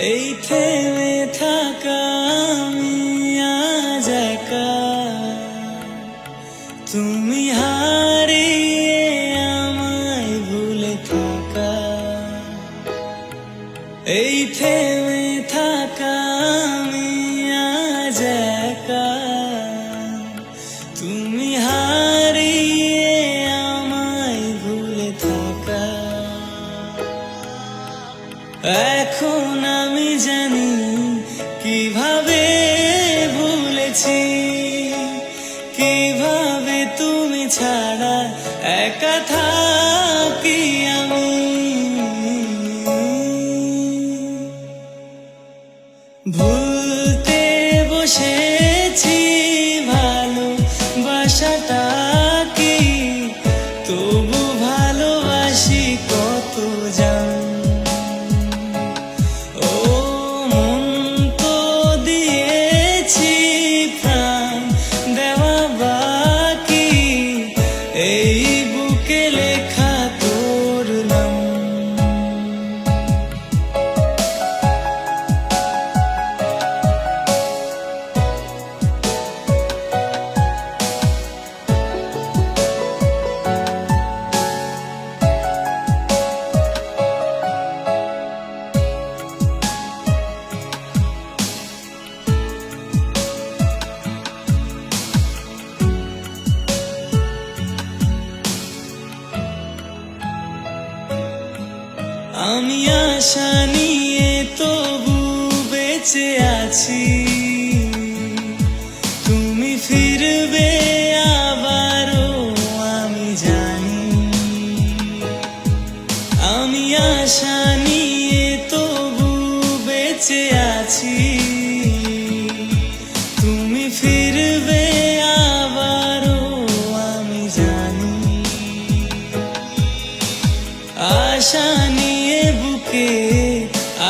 এই থেমে থাকা আমি আজ একা, তুমি হারিয়ে আমায় ভুলে থাকা। এই থেমে থাকা আমি আজ একা, তুমি হারিয়ে আমায় ভুলে থাকা। এখন আমি জানি কিভাবে ভুলেছি, কিভাবে তুমি ছাড়া একা থাকি আমি। ভুলতে বসেছি ভালোবাসাটা কি, তবু ভালোবাসি কত জান। এই বুকে লেখা তোর নাম। আমি আশা নিয়ে তবু বেঁচে আছি, তুমি ফিরবে আবারও আমি জানি। আমি আশা নিয়ে তবু বেঁচে আছি, তুমি ফিরবে আবারও আমি জানি। আশা নিয়ে বুকে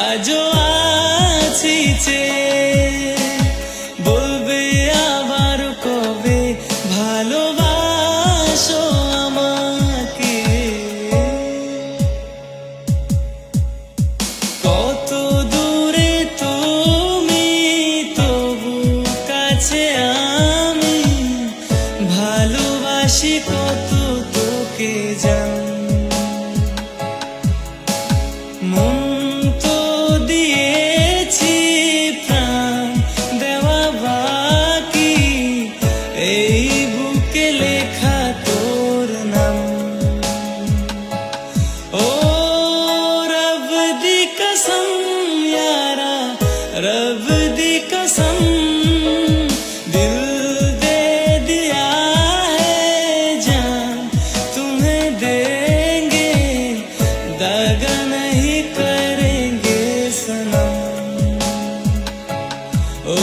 আজও আছি চেয়ে, বলবে আবার কবে ভালোবাসো আমাকে। কত দূরে তুমি তবু কাছে আমি, ভালোবাসি কত তোকে জান। মন তো দিয়েছি প্রাণ দেওয়া বাকি, এই বুকে লেখা তোর নাম। ও রব दी कसम यारा, रब दी कसम, दिल दे दिया है जान तुम्हें देंगे, दगा नहीं करेंगे सनम। ओ